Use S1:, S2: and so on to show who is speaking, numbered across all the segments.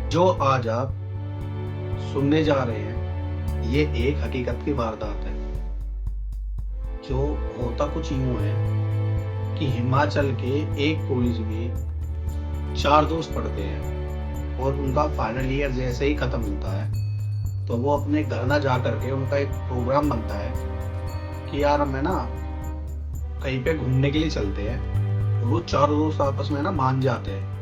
S1: जो आज आप सुनने जा रहे हैं, ये एक हकीकत की वारदात है। जो होता कुछ यूँ है कि हिमाचल के एक कॉलेज में 4 दोस्त पढ़ते हैं और उनका फाइनल ईयर जैसे ही खत्म होता है, तो वो अपने घर ना जा कर के उनका एक प्रोग्राम बनता है कि यार हमें ना कहीं पे घूमने के लिए चलते हैं। वो चारों दोस्त आपस में ना मान जाते हैं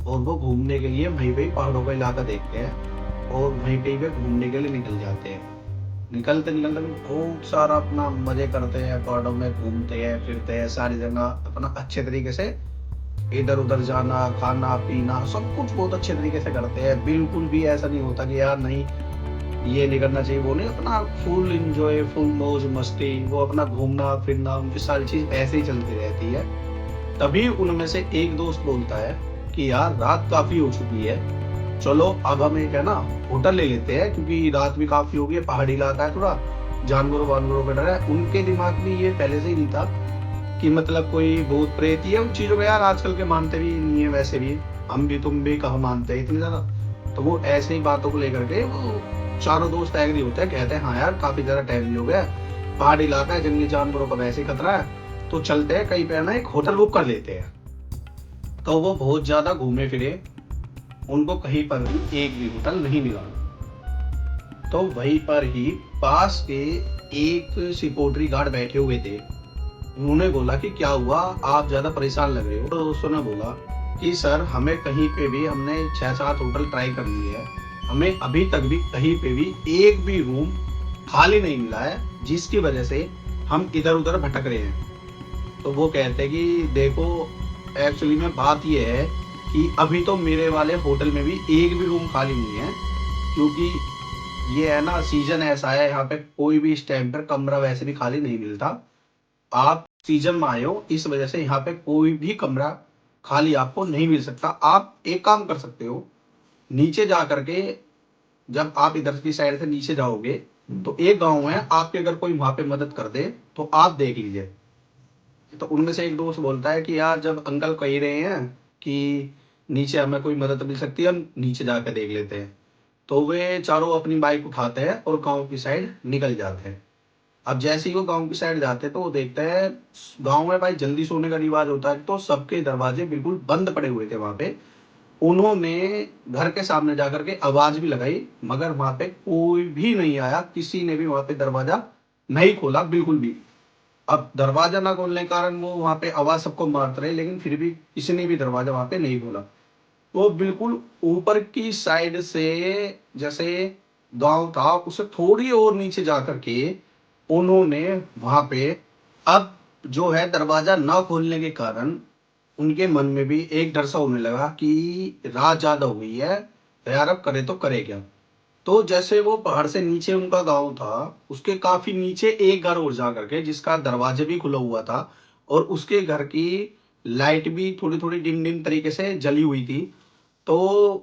S1: और वो घूमने के लिए वहीं पे ही पहाड़ों का इलाका देखते हैं और वहीं पे ही वे घूमने के लिए निकल जाते हैं। निकलते निकलते भी बहुत सारा अपना मजे करते हैं, पहाड़ों में घूमते हैं, फिरते हैं, सारी जगह अपना अच्छे तरीके से इधर उधर जाना, खाना पीना सब कुछ बहुत अच्छे तरीके से करते हैं। बिल्कुल भी ऐसा नहीं होता कि यार नहीं ये नहीं करना चाहिए, वो नहीं, अपना फुल इंजॉय, फुल मौज मस्ती, वो अपना घूमना फिरना, उनकी सारी चीज ऐसे ही चलती रहती है। तभी उनमें से एक दोस्त बोलता है कि यार रात काफी हो चुकी है, चलो अब हम एक है ना होटल ले लेते हैं, क्योंकि रात भी काफी हो गई है, पहाड़ी इलाका है, थोड़ा जानवरों वानवरों का डर है। उनके दिमाग में ये पहले से ही नहीं था कि मतलब कोई भूत प्रेत ही है, उन चीजों को यार आजकल के मानते भी नहीं है वैसे भी। हम भी तुम भी कहाँ मानते हैं इतनी ज्यादा। तो वो ऐसे ही बातों को लेकर के वो चारों दोस्त एग्री होते हैं, कहते हैं हाँ यार काफी ज्यादा टाइम भी हो गया है, पहाड़ी इलाका है, जंगली जानवरों का वैसे ही खतरा है, तो चलते हैं कहीं पे ना एक होटल बुक कर लेते हैं। तो वो बहुत ज्यादा घूमे फिरे, उनको कहीं पर भी एक भी होटल नहीं मिला। तो वहीं पर ही पास के एक सिक्योरिटी गार्ड बैठे हुए थे। उन्होंने बोला कि क्या हुआ, आप ज्यादा परेशान लग रहे हो। तो दोस्तों ने बोला कि सर हमें कहीं पे भी, हमने 6-7 होटल ट्राई कर लिए है, हमें अभी तक भी कहीं पे भी एक भी रूम खाली नहीं मिला है, जिसकी वजह से हम इधर उधर भटक रहे हैं। तो वो कहते हैं कि देखो एक्चुअली में बात ये है कि अभी तो मेरे वाले होटल में भी एक भी रूम खाली नहीं है, क्योंकि ये है ना सीजन ऐसा है, यहाँ पे कोई भी इस टाइम पर कमरा वैसे भी खाली नहीं मिलता। आप सीजन में आए हो, इस वजह से यहाँ पे कोई भी कमरा खाली आपको नहीं मिल सकता। आप एक काम कर सकते हो, नीचे जा करके, जब आप इधर की साइड से नीचे जाओगे तो एक गांव है, आपके अगर कोई वहां पे मदद कर दे तो आप देख लीजिए। तो उनमें से एक दोस्त बोलता है कि यार जब अंकल कह रहे हैं कि नीचे हमें कोई मदद मिल सकती है, हम नीचे जाकर देख लेते हैं। तो वे चारों अपनी बाइक उठाते हैं और गांव की साइड निकल जाते हैं। अब जैसे ही वो गांव की साइड जाते हैं तो वो देखते हैं गांव में भाई जल्दी सोने का रिवाज होता है, तो सबके दरवाजे बिल्कुल बंद पड़े हुए थे वहां पे। उन्होंने घर के सामने जाकर के आवाज भी लगाई, मगर वहां पे कोई भी नहीं आया, किसी ने भी वहां पे दरवाजा नहीं खोला बिल्कुल भी। अब दरवाजा ना खोलने के कारण वो वहां पे आवाज सबको मारते रहे, लेकिन फिर भी किसी ने भी दरवाजा वहां पे नहीं खोला। वो बिल्कुल ऊपर की साइड से, जैसे गांव था उससे थोड़ी और नीचे जाकर के उन्होंने वहां पे, अब जो है दरवाजा ना खोलने के कारण उनके मन में भी एक डर सा होने लगा कि रात ज्यादा हो गई है, तो यार अब करे तो करे क्या। तो जैसे वो पहाड़ से नीचे उनका गांव था, उसके काफी नीचे एक घर और जा करके जिसका दरवाजे भी खुला हुआ था और उसके घर की लाइट भी थोड़ी थोड़ी डिम डिम तरीके से जली हुई थी। तो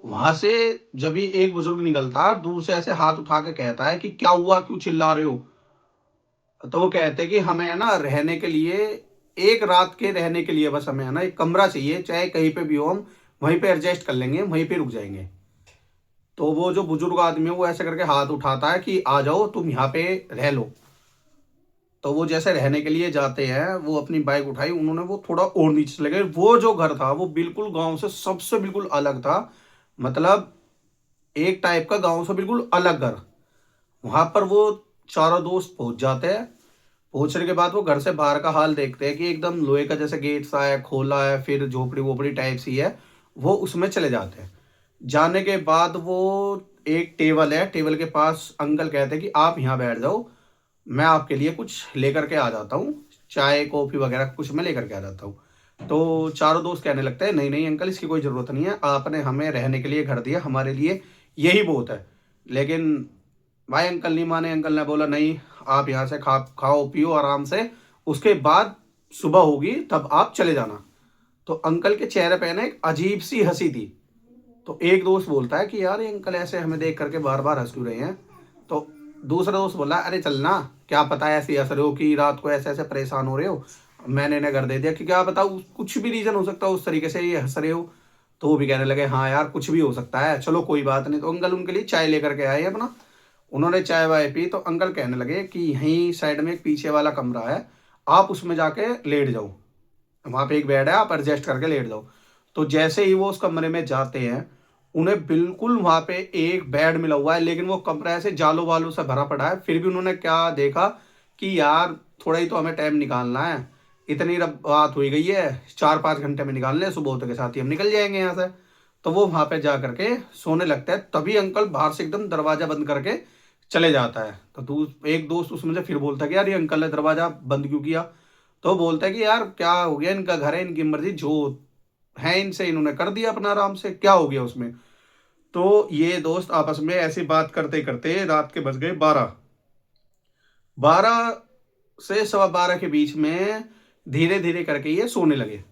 S1: वहां से जब भी एक बुजुर्ग निकलता दूर से ऐसे हाथ उठा के कहता है कि क्या हुआ, क्यों चिल्ला रहे हो। तो वो कहते हैं कि हमें है ना रहने के लिए, एक रात के रहने के लिए बस हमें है ना एक कमरा चाहिए, चाहे कहीं पे भी हो, हम वहीं पे एडजस्ट कर लेंगे, वहीं पे रुक जाएंगे। तो वो जो बुजुर्ग आदमी है वो ऐसे करके हाथ उठाता है कि आ जाओ तुम यहाँ पे रह लो। तो वो जैसे रहने के लिए जाते हैं, वो अपनी बाइक उठाई, उन्होंने वो थोड़ा और नीचे चले गए। वो जो घर था वो बिल्कुल गांव से सबसे बिल्कुल अलग था, मतलब एक टाइप का गांव से बिल्कुल अलग घर। वहां पर वो चारों दोस्त पहुंच जाते हैं। पहुंचने के बाद वो घर से बाहर का हाल देखते हैं कि एकदम लोहे का जैसे गेट सा है, खोला है, फिर झोपड़ी वोपड़ी टाइप सी है। वो उसमें चले जाते हैं। जाने के बाद वो एक टेबल है, टेबल के पास अंकल कहते हैं कि आप यहाँ बैठ जाओ, मैं आपके लिए कुछ लेकर के आ जाता हूँ, चाय कॉफी वगैरह कुछ मैं लेकर के आ जाता हूँ। तो चारों दोस्त कहने लगते हैं नहीं नहीं अंकल, इसकी कोई ज़रूरत नहीं है, आपने हमें रहने के लिए घर दिया, हमारे लिए यही बहुत है। लेकिन भाई अंकल नहीं माने, अंकल ने बोला नहीं, आप यहाँ से खाओ पियो आराम से, उसके बाद सुबह होगी तब आप चले जाना। तो अंकल के चेहरे पे ना एक अजीब सी हंसी थी। तो एक दोस्त बोलता है कि यार ये अंकल ऐसे हमें देख करके बार बार हंस क्यों रहे हैं। तो दूसरा दोस्त बोला अरे चलना, क्या पता है ऐसे हंस रहे हो कि रात को ऐसे ऐसे परेशान हो रहे हो, मैंने इन्हें घर दे दिया, कि क्या बताओ कुछ भी रीजन हो सकता है उस तरीके से ये हंस रहे हो। तो वो भी कहने लगे हाँ यार कुछ भी हो सकता है, चलो कोई बात नहीं। तो अंकल उनके लिए चाय लेकर के आए अपना। उन्होंने चाय वाय पी तो अंकल कहने लगे कि यहीं साइड में एक पीछे वाला कमरा है, आप उसमें जाके लेट जाओ, वहां पे एक बेड है, आप एडजस्ट करके लेट जाओ। तो जैसे ही वो उस कमरे में जाते हैं, उन्हें बिल्कुल वहां पे एक बेड मिला हुआ है, लेकिन वो कमरा ऐसे जालों वालों से भरा पड़ा है। फिर भी उन्होंने क्या देखा कि यार थोड़ा ही तो हमें टाइम निकालना है, इतनी रात हुई गई है, 4-5 घंटे में निकाल ले, सुबह होते के साथ ही हम निकल जाएंगे यहाँ से। तो वो वहां पे जा करके सोने लगता है। तभी अंकल बाहर से एकदम दरवाजा बंद करके चले जाता है। तो एक दोस्त उसमें से फिर बोलता है कि यार ये अंकल ने दरवाजा बंद क्यों किया। तो बोलता है कि यार क्या हो गया, इनका घर है, इनकी मर्जी, जो है इनसे, इन्होंने कर दिया अपना आराम से, क्या हो गया उसमें। तो ये दोस्त आपस में ऐसी बात करते करते रात के बज गए 12। 12 से 12:15 के बीच में धीरे धीरे करके ये सोने लगे।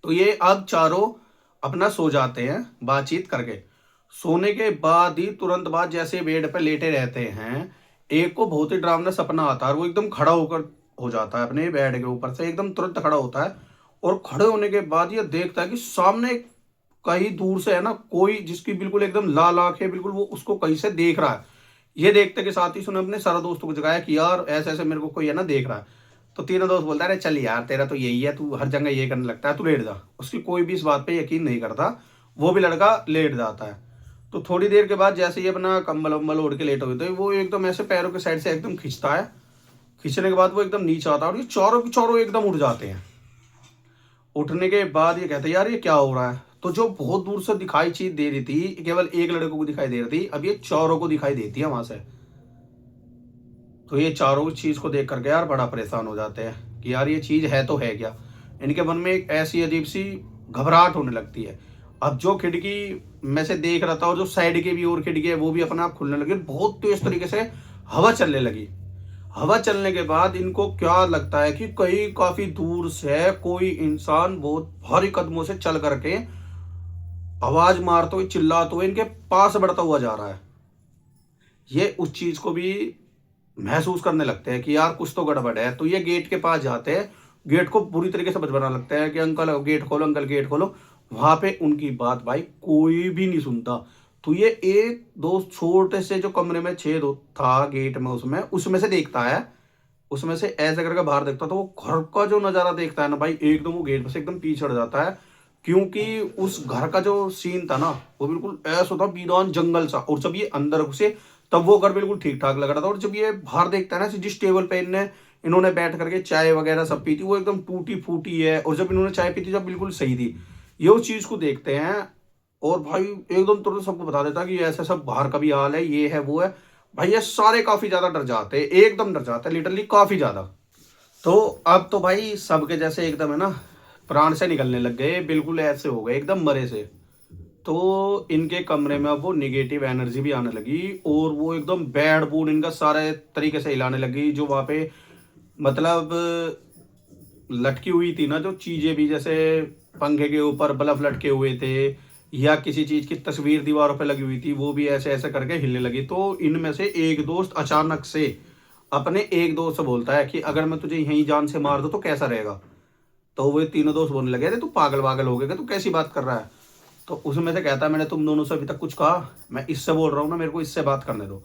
S1: तो ये अब चारों अपना सो जाते हैं बातचीत करके। सोने के बाद ही तुरंत बाद जैसे बेड पर लेटे रहते हैं, एक को बहुत ही डरावना सपना आता है और वो एकदम खड़ा होकर हो जाता है अपने बेड के ऊपर से, एकदम तुरंत खड़ा होता है। और खड़े होने के बाद ये देखता है कि सामने कहीं दूर से है ना कोई, जिसकी बिल्कुल एकदम लाल आंख है, बिल्कुल वो उसको कहीं से देख रहा है। ये देखते के साथ ही उसने अपने सारा दोस्तों को जगाया कि यार ऐसे ऐसे मेरे को कोई है ना देख रहा है। तो तीनों दोस्त बोलता है अरे चल यार, तेरा तो यही है, तू हर जगह ये करने लगता है, तू लेट जा। उसकी कोई भी इस बात पे यकीन नहीं करता, वो भी लड़का लेट जाता है। तो थोड़ी देर के बाद जैसे ही अपना कंबल वम्बल ओढ़ के लेट हो तो वो एकदम ऐसे पैरों के साइड से एकदम खींचता है। खींचने के बाद वो एकदम नीचे आता है और ये चारों के चारों एकदम उठ जाते हैं। उठने के बाद ये कहते हैं यार ये क्या हो रहा है। तो जो बहुत दूर से दिखाई चीज दे रही थी, केवल एक लड़के को दिखाई दे रही थी, अब ये चारों को दिखाई देती है वहां से। तो ये चारों चीज को देख करके यार बड़ा परेशान हो जाते हैं कि यार ये चीज है तो है क्या। इनके मन में एक ऐसी अजीब सी घबराहट होने लगती है। अब जो खिड़की में से देख रहा था और जो साइड की भी और खिड़की है वो भी अपने आप खुलने लगी, बहुत तेज तरीके से हवा चलने लगी। हवा चलने के बाद इनको क्या लगता है कि कहीं काफी दूर से कोई इंसान बहुत भारी कदमों से चल करके आवाज मारते हुए चिल्लाते हुए इनके पास बढ़ता हुआ जा रहा है। ये उस चीज को भी महसूस करने लगते हैं कि यार कुछ तो गड़बड़ है। तो ये गेट के पास जाते हैं, गेट को पूरी तरीके से बजबराने लगते हैं कि अंकल गेट खोलो, अंकल गेट खोलो। वहां पे उनकी बात भाई कोई भी नहीं सुनता। तो ये एक दो छोटे से जो कमरे में छेद था गेट में, उसमें से देखता है, उसमें से ऐसे करके बाहर देखता। तो वो घर का जो नजारा देखता है ना भाई, एकदम वो गेट से एकदम पीछे हट जाता है। क्योंकि उस घर का जो सीन था ना वो बिल्कुल ऐसा था, वीरान जंगल सा। और जब ये अंदर घुसे तब वो घर बिल्कुल ठीक ठाक लग रहा था। और जब ये बाहर देखता है ना, जिस टेबल पे इन्होंने बैठ करके चाय वगैरह सब पी थी, वो एकदम टूटी फूटी है। और जब इन्होंने चाय पी थी जब बिल्कुल सही थी। ये उस चीज को देखते हैं और भाई एकदम तुरंत सबको बता देता कि ऐसा सब बाहर का भी हाल है, ये है वो है। भाई ये सारे काफी ज्यादा डर जाते हैं, एकदम डर जाते हैं, लिटरली काफी ज्यादा। तो अब तो भाई सबके जैसे एकदम है ना प्राण से निकलने लग गए, बिल्कुल ऐसे हो गए एकदम मरे से। तो इनके कमरे में अब वो निगेटिव एनर्जी भी आने लगी और वो एकदम बैड मूड इनका सारे तरीके से हिलाने लगी। जो वहां पे मतलब लटकी हुई थी ना जो चीजें भी, जैसे पंखे के ऊपर बल्ब लटके हुए थे या किसी चीज की तस्वीर दीवारों पे लगी हुई थी, वो भी ऐसे ऐसे करके हिलने लगी। तो इनमें से एक दोस्त अचानक से अपने एक दोस्त से बोलता है कि अगर मैं तुझे यहीं जान से मार दूं तो कैसा रहेगा। तो वो तीनों दोस्त बोलने लगे, अरे तू पागल वागल हो गया, तू कैसी बात कर रहा है। तो उसमें से कहता है मैंने तुम दोनों से अभी तक कुछ कहा, मैं इससे बोल रहा हूँ ना, मेरे को इससे बात करने दो।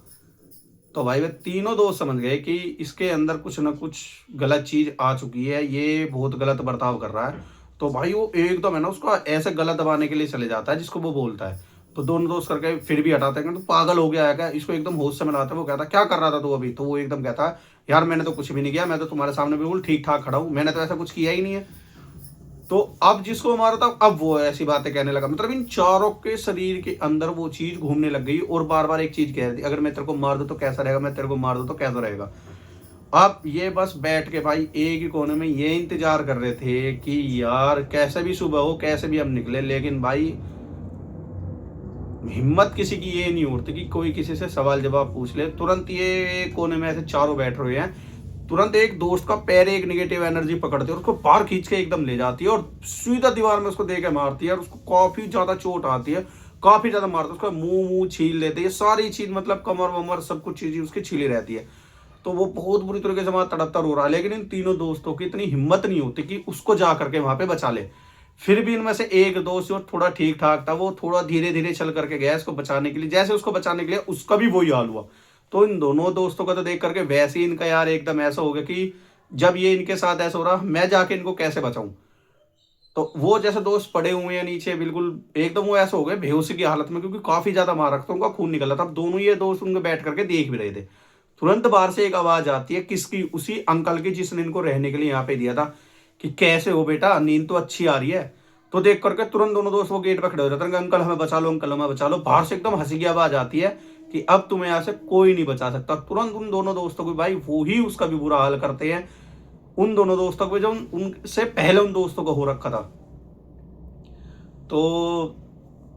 S1: तो भाई वे तीनों दोस्त समझ गए कि इसके अंदर कुछ ना कुछ गलत चीज आ चुकी है, ये बहुत गलत बर्ताव कर रहा है। तो भाई वो एकदम है ना उसका ऐसे गला दबाने के लिए चले जाता है जिसको वो बोलता है। तो दोनों दोस्त करके फिर भी हटाते हैं, तो पागल हो गया है क्या, इसको एकदम होश से मिलाते हैं। वो कहता क्या कर रहा था तू अभी। तो वो एकदम कहता है यार मैंने तो कुछ भी नहीं किया, मैं तो तुम्हारे सामने बिल्कुल ठीक ठाक खड़ा हूँ, मैंने तो ऐसा कुछ किया ही नहीं है। तो अब जिसको मारा था अब वो ऐसी बातें कहने लगा। मतलब इन चारों के शरीर के अंदर वो चीज घूमने लग गई और बार बार एक चीज कह रही थी, अगर मैं तेरे को मार दूं तो कैसा रहेगा, मैं तेरे को मार दूं तो कैसा रहेगा। अब ये बस बैठ के भाई एक ही कोने में ये इंतजार कर रहे थे कि यार कैसे भी सुबह हो, कैसे भी हम निकले। लेकिन भाई हिम्मत किसी की ये नहीं उठती कि कोई किसी से सवाल जवाब पूछ ले। तुरंत ये कोने में ऐसे चारों बैठ रहे हैं, तुरंत एक दोस्त का पैर एक नेगेटिव एनर्जी पकड़ती है और उसको बाहर खींच के एकदम ले जाती है और सीधा दीवार में उसको दे के मारती है। और उसको काफी ज्यादा चोट आती है, काफी ज्यादा मारती है, उसका मुंह मुंह छील लेती है, सारी चीज मतलब कमर वमर सब कुछ चीजें उसकी छीली रहती है। तो वो बहुत बुरी तरीके से वहां तड़पतर हो रहा है। लेकिन इन तीनों दोस्तों की इतनी हिम्मत नहीं होती कि उसको जा करके वहां पे बचा ले। फिर भी इनमें से एक दोस्त जो थोड़ा ठीक ठाक था, वो थोड़ा धीरे धीरे चल करके गया इसको बचाने के लिए। जैसे उसको बचाने के लिए, उसका भी वही हाल हुआ। तो इन दोनों दोस्तों का तो देख करके वैसे ही इनका यार एकदम ऐसा हो गया कि जब ये इनके साथ ऐसा हो रहा, मैं जाके इनको कैसे बचाऊं। तो वो जैसे दोस्त पड़े हुए हैं नीचे, बिल्कुल एकदम वो ऐसे हो गए बेहोशी की हालत में, क्योंकि काफी ज्यादा मार रखा था, उनका खून निकला था। अब दोनों ये दोस्त उनके बैठ करके देख भी रहे थे। तुरंत बाहर से एक आवाज आती है, किसकी? उसी अंकल की जिसने इनको रहने के लिए यहाँ पे दिया था, कि कैसे हो बेटा, नींद तो अच्छी आ रही है। तो देख करके तुरंत दोनों दोस्त वो गेट पर खड़े हो जाते हैं, अंकल हमें बचा लो, अंकल हमें बचा लो। बाहर से एकदम हंसी की आवाज आती है कि अब तुम्हें यहाँ से कोई नहीं बचा सकता। तुरंत उन दोनों दोस्तों को, भाई वो ही उसका भी बुरा हाल करते हैं, उन दोनों दोस्तों को जो उनसे पहले उन दोस्तों को हो रखा था। तो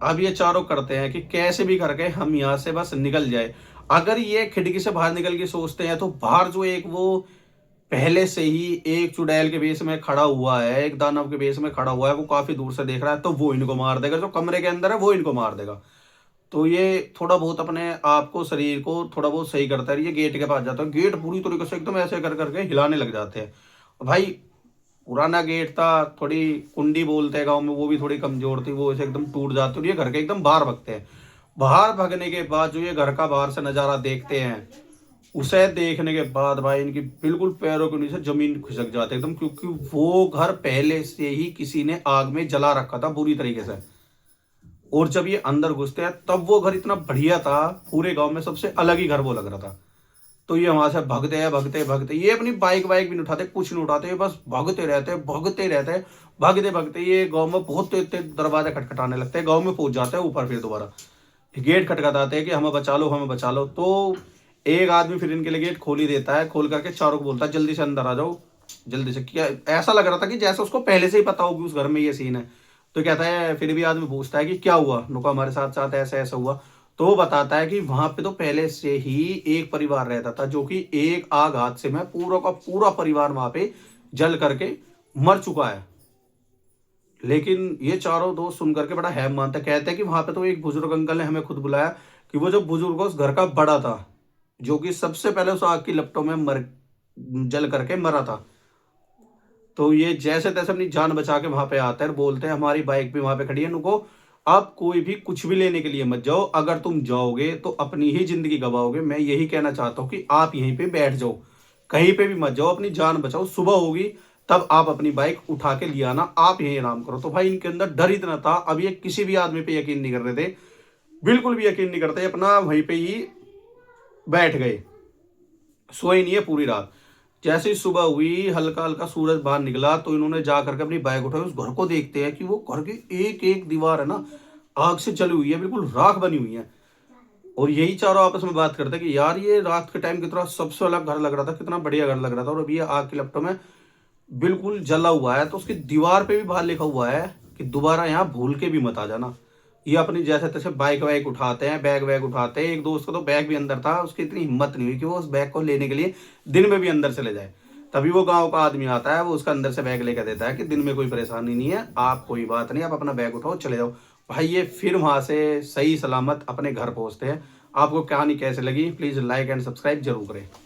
S1: अब ये चारों करते हैं कि कैसे भी करके हम यहाँ से बस निकल जाए। अगर ये खिड़की से बाहर निकल के सोचते हैं, तो बाहर जो एक वो पहले से ही एक चुड़ैल के बेस में खड़ा हुआ है, एक दानव के बेस में खड़ा हुआ है, वो काफी दूर से देख रहा है, तो वो इनको मार देगा। जो कमरे के अंदर है वो इनको मार देगा। तो ये थोड़ा बहुत अपने आप को, शरीर को थोड़ा बहुत सही करता है, ये गेट के पास जाता है। गेट पूरी तरीके से एकदम ऐसे कर करके हिलाने लग जाते हैं। और भाई पुराना गेट था, थोड़ी कुंडी बोलते हैं गांव में, वो भी थोड़ी कमजोर थी, वो ऐसे एकदम टूट जाती है। और ये घर के एकदम बाहर भगते हैं। बाहर भगने के बाद जो ये घर का बाहर से नजारा देखते हैं, उसे देखने के बाद भाई इनकी बिल्कुल पैरों के नीचे जमीन खिसक जाती है एकदम, क्योंकि वो घर पहले से ही किसी ने आग में जला रखा था बुरी तरीके से। और जब ये अंदर घुसते हैं, तब वो घर इतना बढ़िया था, पूरे गांव में सबसे अलग ही घर वो लग रहा था। तो ये वहां से भगते हैं, भगते भगते, ये अपनी बाइक वाइक भी नहीं उठाते, कुछ नहीं उठाते, ये बस भगते रहते, भगते रहते, भगते भगते ये गांव में बहुत तेज तेज दरवाजा खटखटाने लगते हैं। गांव में पहुंच जाते हैं ऊपर, फिर दोबारा गेट खटखटाते हैं कि हमें बचा लो, हमें बचा लो। तो एक आदमी फिर इनके लिए गेट खोल ही देता है, खोल करके चारों को बोलता है जल्दी से अंदर आ जाओ, जल्दी से। क्या ऐसा लग रहा था कि जैसे उसको पहले से ही पता हो कि उस घर में ये सीन है। तो कहता है, फिर भी आदमी पूछता है कि क्या हुआ, नुका हमारे साथ साथ ऐसा ऐसा हुआ। तो वो बताता है कि वहां पे तो पहले से ही एक परिवार रहता था, जो कि एक आग हादसे में पूरा का पूरा परिवार वहां पे जल करके मर चुका है। लेकिन ये चारों दोस्त सुन करके बड़ा हैम मानते, कहते हैं कि वहां पे तो एक बुजुर्ग अंकल ने हमें खुद बुलाया, कि वो जो बुजुर्ग उस घर का बड़ा था, जो कि सबसे पहले उस आग की लपटों में मर जल करके मरा था। तो ये जैसे तैसे अपनी जान बचा के वहां पे आते हैं और बोलते हैं, हमारी बाइक भी वहां पे खड़ी है, नुको आप कोई भी कुछ भी लेने के लिए मत जाओ, अगर तुम जाओगे तो अपनी ही जिंदगी गवाओगे। मैं यही कहना चाहता हूँ कि आप यहीं पे बैठ जाओ, कहीं पे भी मत जाओ, अपनी जान बचाओ। सुबह होगी तब आप अपनी बाइक उठा के ले आना, आप यहीं आराम करो। तो भाई इनके अंदर डर इतना था, अब ये किसी भी आदमी पे यकीन नहीं कर रहे थे, बिल्कुल भी यकीन नहीं करते, अपना वहीं पे ही बैठ गए, सोए नहीं है पूरी रात। जैसे ही सुबह हुई, हल्का हल्का सूरज बाहर निकला, तो इन्होंने जा करके अपनी बाइक उठाई। उस घर को देखते हैं कि वो घर की एक एक दीवार है ना, आग से जली हुई है, बिल्कुल राख बनी हुई है। और यही चारों आपस में बात करते हैं कि यार ये रात के टाइम कितना सबसे अलग घर लग रहा था, कितना बढ़िया घर लग रहा था, और अभी ये आग की लपटों में बिल्कुल जला हुआ है। तो उसकी दीवार पे भी बाहर लिखा हुआ है कि दोबारा यहाँ भूल के भी मत आ जाना। ये अपनी जैसे तैसे बाइक वाइक उठाते हैं, बैग वैग उठाते हैं। एक दोस्त को तो बैग भी अंदर था, उसकी इतनी हिम्मत नहीं हुई कि वो उस बैग को लेने के लिए दिन में भी अंदर चले जाए। तभी वो गांव का आदमी आता है, वो उसका अंदर से बैग लेकर देता है कि दिन में कोई परेशानी नहीं है, आप कोई बात नहीं, आप अपना बैग उठाओ चले जाओ। भाई ये फिर वहां से सही सलामत अपने घर पहुंचते हैं। आपको कहानी कैसे लगी, प्लीज लाइक एंड सब्सक्राइब जरूर करें।